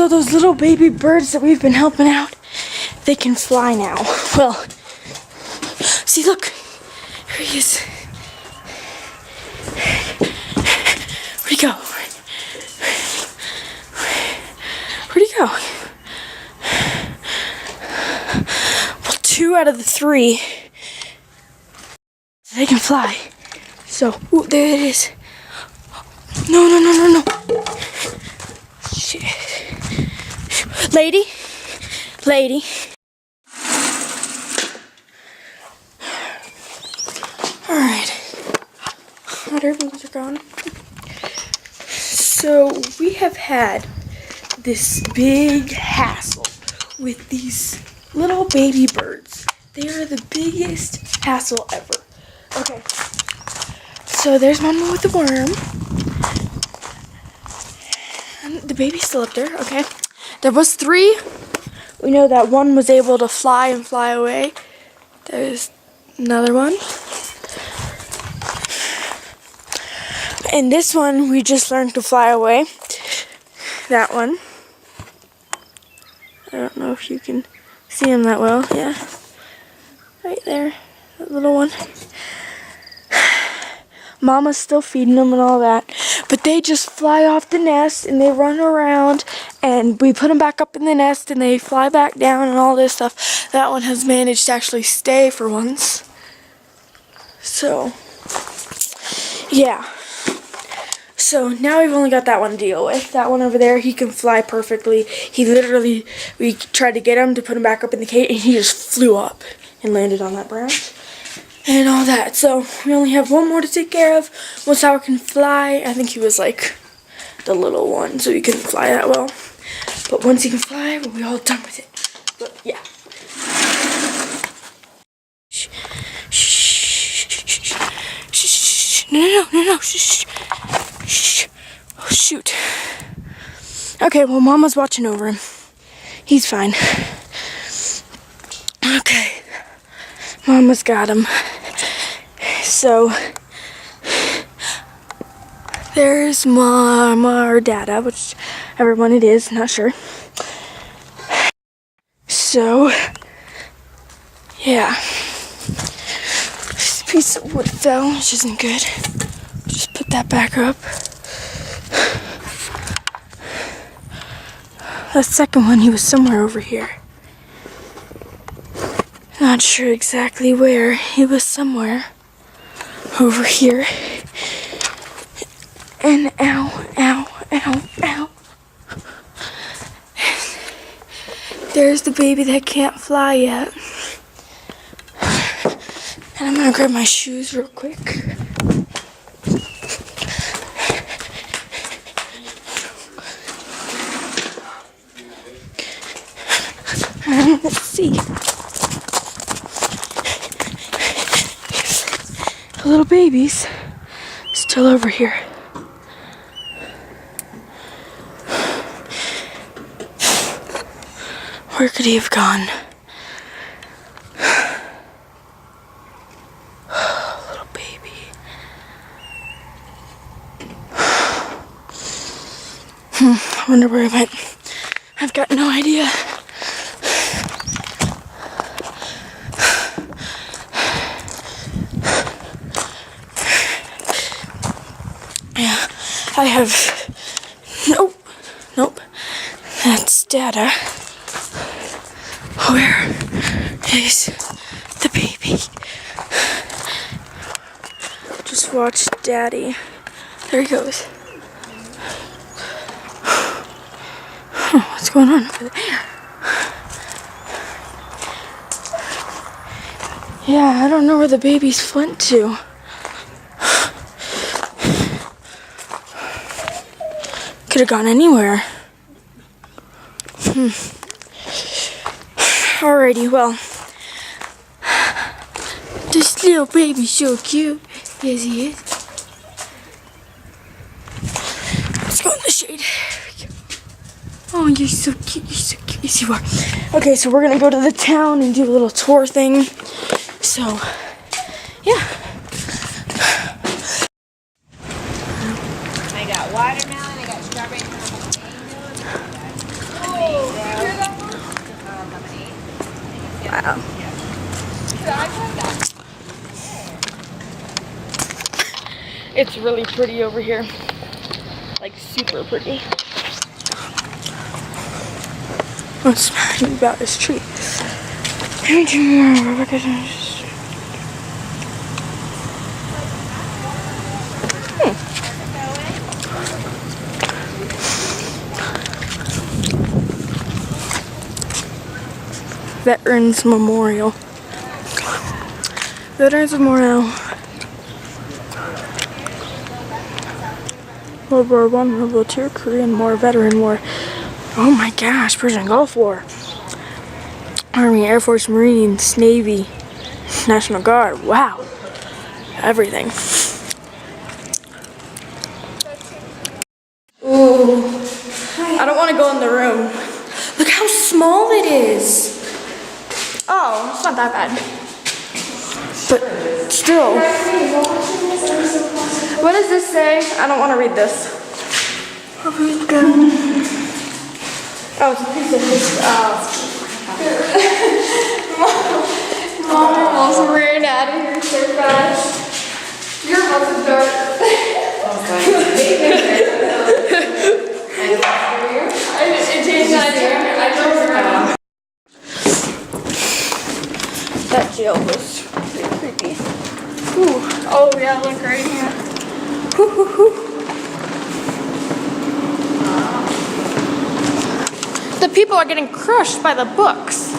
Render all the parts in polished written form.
So those little baby birds that we've been helping out, they can fly now. Well, see, look, here he is. Where'd he go? Where'd he go? Well, 2 out of the 3, they can fly. So, ooh, there it is. No, no, no, no, no. Shit. Lady. Alright. Water balloons are gone. So, we have had this big hassle with these little baby birds. They are the biggest hassle ever. Okay. So, there's Mama with the worm. And the baby's still up there, okay. There was 3. We know that one was able to fly and fly away. There's another one. And this one, we just learned to fly away. That one. I don't know if you can see him that well. Yeah. Right there. That little one. Mama's still feeding them and all that. But they just fly off the nest and they run around. And we put them back up in the nest and they fly back down and all this stuff. That one has managed to actually stay for once. So, yeah. So now we've only got that one to deal with. That one over there, he can fly perfectly. He literally, we tried to get him to put him back up in the cage and he just flew up and landed on that branch and all that. So we only have one more to take care of. Once Howard can fly, I think he was like the little one, so he couldn't fly that well. But once he can fly, we'll be all done with it. But yeah. Shh. Shh. Shh. Shh. No. Shh. Shh. Oh, shoot. Okay, well, Mama's watching over him. He's fine. Okay. Mama's got him. So, there's Mama or Dada, whichever one it is, not sure. So, yeah. This piece of wood fell, which isn't good. Just put that back up. The second one, he was somewhere over here. Not sure exactly where. He was somewhere over here. And ow. There's the baby that can't fly yet. And I'm gonna grab my shoes real quick. Let's see. The little baby's still over here. Where could he have gone? Little baby. I wonder where he went. I've got no idea. Yeah, I have... Nope. That's Dada. Where is the baby? Just watch Daddy. There he goes. What's going on over there? Yeah, I don't know where the baby's went to. Could have gone anywhere. Alrighty, well. This little baby's so cute. Yes, he is. Let's go in the shade. Oh, you're so cute. You're so cute. Yes, you are. Okay, so we're going to go to the town and do a little tour thing. So, yeah. I got watermelon, I got strawberry, Wow. It's really pretty over here. Like super pretty. What's magic about this tree? Veterans Memorial. Veterans Memorial. World War I, World War II, Korean War, Veteran War. Oh my gosh, Persian Gulf War. Army, Air Force, Marines, Navy, National Guard. Wow. Everything. Ooh. I don't want to go in the room. Look how small it is. Oh, it's not that bad. But still. What does this say? I don't want to read this. Oh, it's a piece of history. Mom almost ran out of here so fast. Your mouth is dark. That jail was pretty creepy. Ooh. Oh yeah, look right here. The people are getting crushed by the books.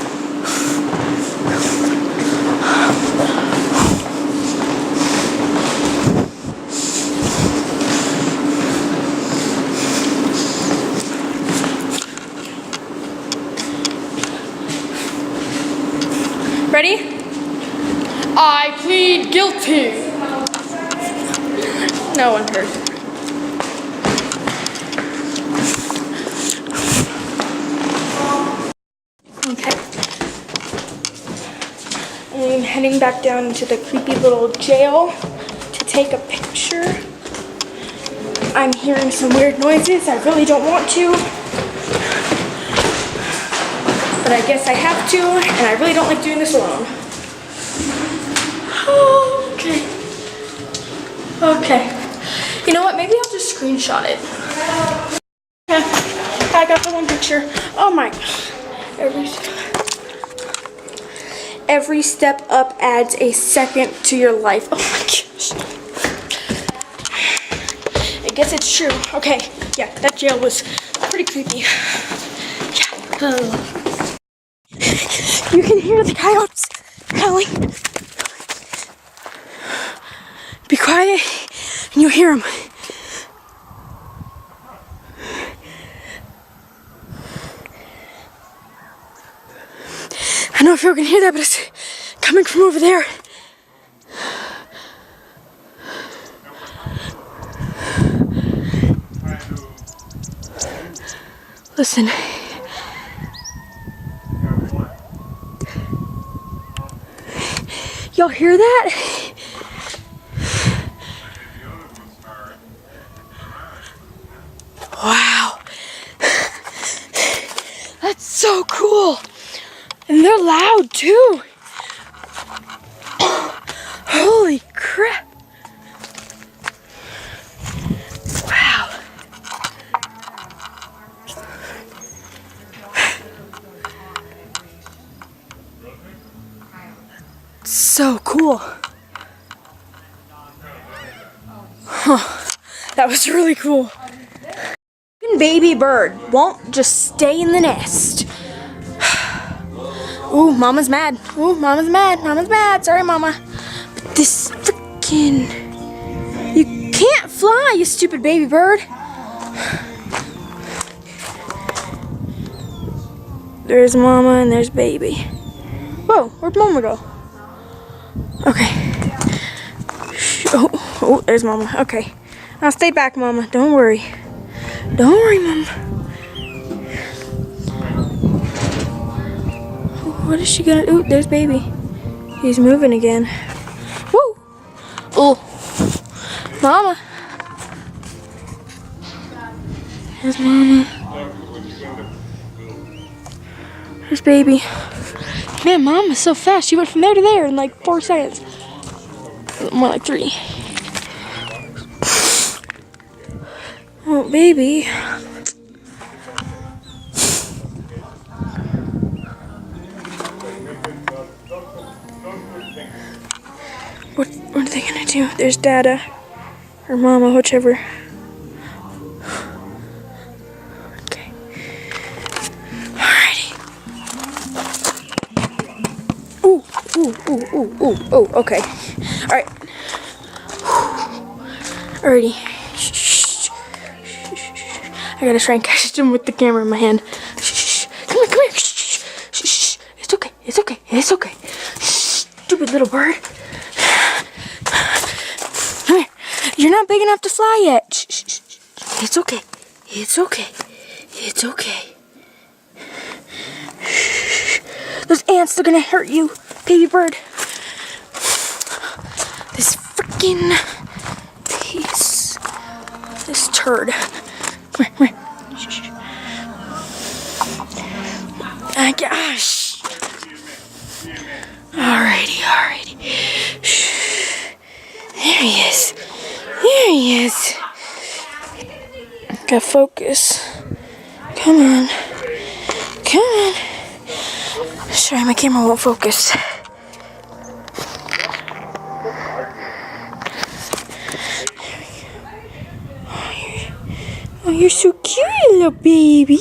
Ready? I plead guilty. No one heard. Okay. I'm heading back down to the creepy little jail to take a picture. I'm hearing some weird noises. I really don't want to. But I guess I have to, and I really don't like doing this alone. Okay. Okay. You know what? Maybe I'll just screenshot it. Okay. I got the one picture. Oh my gosh. Every step up adds a second to your life. Oh my gosh. I guess it's true. Okay. Yeah, that jail was pretty creepy. Yeah. You can hear the coyotes howling. Be quiet and you'll hear them. I don't know if you can hear that, but it's coming from over there. Listen. Y'all hear that? Wow. That's so cool. And they're loud too. Holy crap. Wow. So cool. Huh. That was really cool. Baby bird won't just stay in the nest. Ooh, Mama's mad. Ooh, Mama's mad. Mama's mad. Sorry, Mama. But this freaking... You can't fly, you stupid baby bird. There's Mama and there's baby. Whoa, where'd Mama go? Okay. Oh, there's Mama. Okay. Now stay back, Mama. Don't worry. Don't worry, Mama. What is she gonna do? There's baby. He's moving again. Woo! Oh, Mama. There's Mama. There's baby. Man, Mom is so fast. She went from there to there in like 4 seconds. More like 3. Oh, baby. What are they gonna do? There's Dada. Or Mama, whichever. Okay. Alrighty. Ooh, okay. Alright. Alrighty. Shh. I gotta try and catch him with the camera in my hand. Shh. Come here. Shh. It's okay. Stupid little bird. Come here. You're not big enough to fly yet. Shh. It's okay. Shh. Those ants are gonna hurt you, baby bird. This freaking piece. This turd. Come here. Shh. Gosh. Alrighty. Shh. There he is. Gotta focus. Come on. Sorry, my camera won't focus. Oh, you're so cute, little baby. You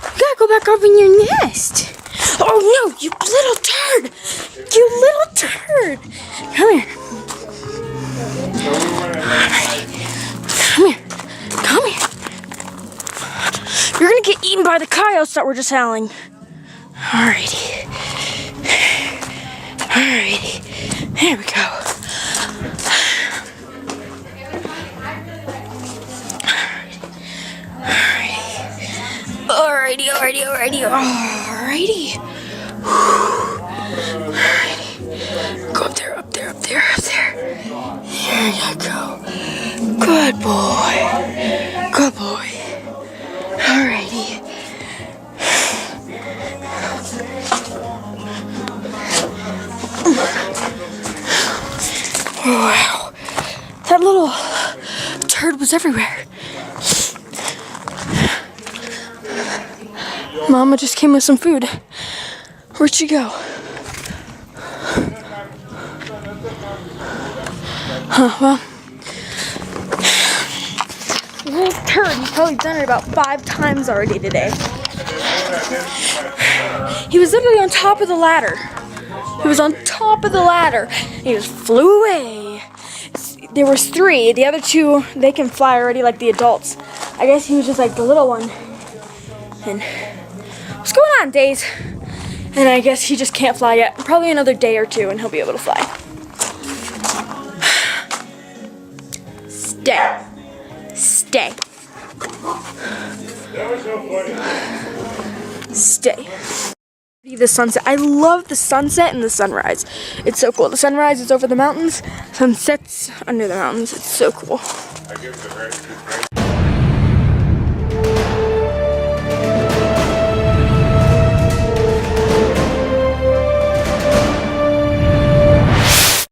gotta go back up in your nest. Oh no, you little turd! Come here. You're gonna get eaten by the coyotes that were just howling. Alrighty. There we go. Alrighty. Go up there. There you go. Good boy. Alrighty. Wow. That little turd was everywhere. Mama just came with some food. Where'd she go? Well. Little turd, he's probably done it about 5 times already today. He was literally on top of the ladder. He just flew away. There was 3. The other 2, they can fly already like the adults. I guess he was just like the little one. And what's going on, Days? And I guess he just can't fly yet. Probably another day or 2 and he'll be able to fly. Stay. The sunset. I love the sunset and the sunrise. It's so cool. The sunrise is over the mountains. Sunset's under the mountains. It's so cool.